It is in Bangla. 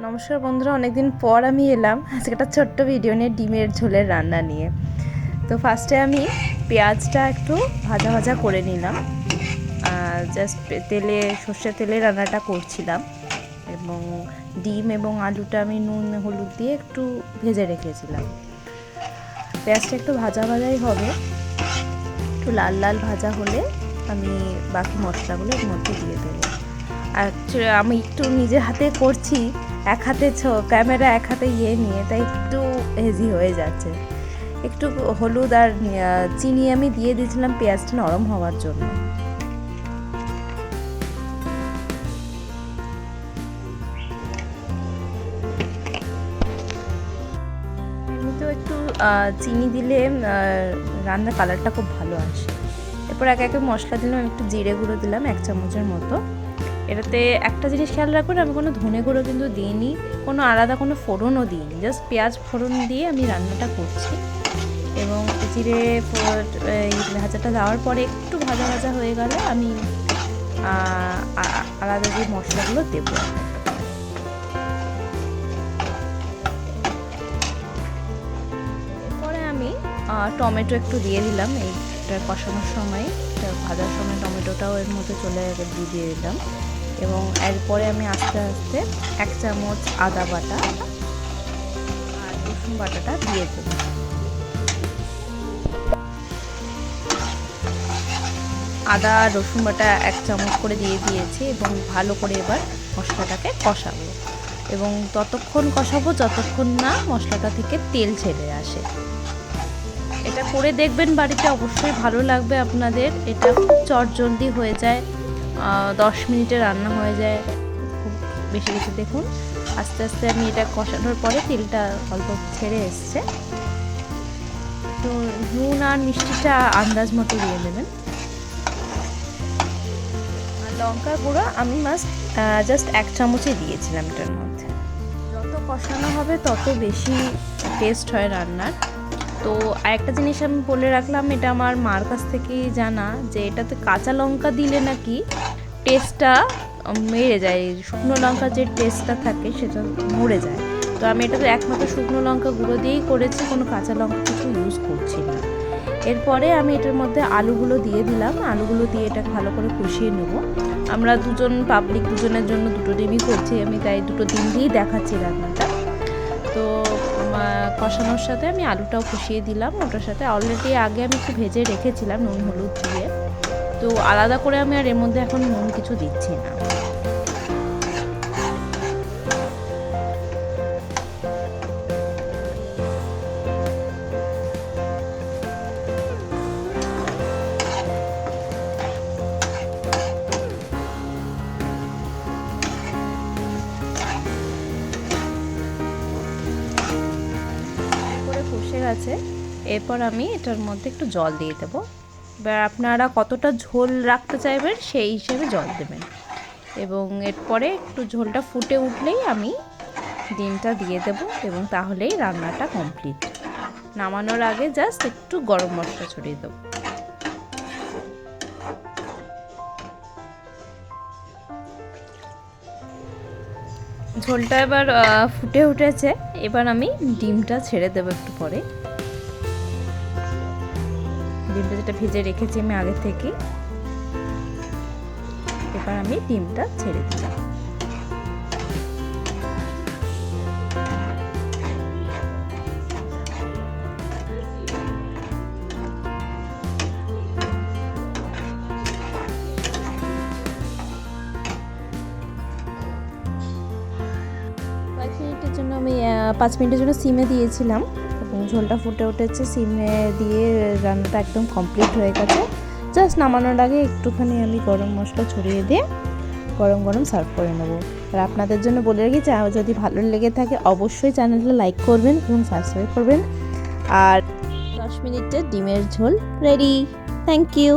নমস্কার বন্ধুরা, অনেকদিন পর আমি এলাম আজকে একটা ছোট্ট ভিডিও নিয়ে ডিমের ঝোলের রান্না নিয়ে। তো ফার্স্টে আমি পেঁয়াজটা একটু ভাজা ভাজা করে নিলাম, জাস্ট সর্ষের তেলে রান্নাটা করছিলাম। এবং ডিম এবং আলুটা আমি নুন হলুদ দিয়ে একটু ভেজে রেখেছিলাম। পেঁয়াজটা একটু ভাজা ভাজাই হবে, একটু লাল লাল ভাজা হলে আমি বাকি মশলাগুলো এর মধ্যে দিয়ে দেবো। আর আমি একটু নিজের হাতে করছি, এক হাতে ক্যামেরা এক হাতে নিয়ে, তাই একটু হেজি হয়ে যাচ্ছে। একটু হলুদ আর চিনি আমি দিয়ে দিয়েছিলাম পেঁয়াজটা নরম হওয়ার জন্য। এমনিতেও একটু চিনি দিলে রান্নার কালারটা খুব ভালো আসে। এরপর এক একে মশলা দিলাম, একটু জিরে গুঁড়ো দিলাম 1 চামচের মতো। এটাতে একটা জিনিস খেয়াল রাখবেন, আমি কোনো ধনে গুঁড়ো কিন্তু দিইনি, কোনো আলাদা কোনো ফোড়নও দিইনি, জাস্ট পেঁয়াজ ফোড়ন দিয়ে আমি রান্নাটা করছি। এবং জিরে ভাজাটা দেওয়ার পরে একটু ভাজা ভাজা হয়ে গেলে আমি আলাদা যে মশলাগুলো দেবো। এরপরে আমি টমেটো একটু দিয়ে দিলাম, এইটা কষানোর সময়, ভাজার সময় টমেটোটাও এর মধ্যে দিয়ে দিলাম। এবং এরপরে আমি আস্তে আস্তে 1 চামচ আদা বাটা আর রসুন বাটাটা দিয়ে দেব। আদা আর রসুন বাটা 1 চামচ করে দিয়ে দিয়েছি এবং ভালো করে এবার মশলাটাকে কষাবো। এবং ততক্ষণ কষাবো যতক্ষণ না মশলাটা থেকে তেল ছেড়ে আসে। এটা করে দেখবেন বাড়িতে, অবশ্যই ভালো লাগবে আপনাদের। এটা খুব চটজলদি হয়ে যায়, 10 মিনিটে রান্না হয়ে যায়, খুব বেশি কিছু। দেখুন আস্তে আস্তে আমি এটা কষানোর পরে তেলটা অল্প ছেড়ে এসছে। তো নুন আর মিষ্টিটা আন্দাজ মতো দিয়ে দেবেন। আর লঙ্কার গুঁড়ো আমি জাস্ট 1 চামচই দিয়েছিলাম এটার মধ্যে। যত কষানো হবে তত বেশি টেস্ট হয় রান্নার। তো আরেকটা জিনিস আমি বলে রাখলাম, এটা আমার মার কাছ থেকেই জানা, যে এটাতে কাঁচা লঙ্কা দিলে নাকি টেস্টটা মেরে যায়, শুকনো লঙ্কার যে টেস্টটা থাকে সেটা মরে যায়। তো আমি এটাতে একমাত্র শুকনো লঙ্কা গুঁড়ো দিয়েই করেছি, কোনো কাঁচা লঙ্কা কিছু ইউজ করছি না। এরপরে আমি এটার মধ্যে আলুগুলো দিয়ে দিলাম, আলুগুলো দিয়ে এটা ভালো করে কষিয়ে নেব। আমরা দুজনের জন্য 2টো ডিমই করছি আমি, তাই 2টো ডিম দিয়েই দেখাচ্ছি রান্নাটা। তো কষানোর সাথে আমি আলুটাও কষিয়ে দিলাম, ওটার সাথে অলরেডি আগে আমি একটু ভেজে রেখেছিলাম নুন হলুদ দিয়ে। তো আলাদা করে আমি আর এর মধ্যে এখন নুন কিছু দিচ্ছি না। কষে গেছে, এরপর আমি এটার মধ্যে একটু জল দিয়ে দেবো। এবার আপনারা কতটা ঝোল রাখতে চাইবেন সেই হিসেবে জল দেবেন। এবং এরপরে একটু ঝোলটা ফুটে উঠলেই আমি ডিমটা দিয়ে দেবো, এবং তাহলেই রান্নাটা কমপ্লিট। নামানোর আগে জাস্ট একটু গরম মশলা ছড়িয়ে দেবো। ঝোলটা এবার ফুটে উঠেছে, এবার আমি ডিমটা ছেড়ে দেবো একটু পরে। ডিমটা যেটা ভেজে রেখেছি আমি আগে থেকে, এবার আমি ডিমটা ছেড়ে দিলাম। আমি 5 মিনিটের জন্য সিমে দিয়েছিলাম এবং ঝোলটা ফুটে উঠেছে। সিমে দিয়ে রান্নাটা একদম কমপ্লিট হয়ে গেছে। জাস্ট নামানোর আগে একটুখানি আমি গরম মশলা ছড়িয়ে দিয়ে গরম গরম সার্ভ করে নেব। আর আপনাদের জন্য বলে রাখি, যদি ভালো লেগে থাকে অবশ্যই চ্যানেলটা লাইক করবেন এবং সাবস্ক্রাইব করবেন। আর 10 মিনিটের ডিমের ঝোল রেডি। Thank you.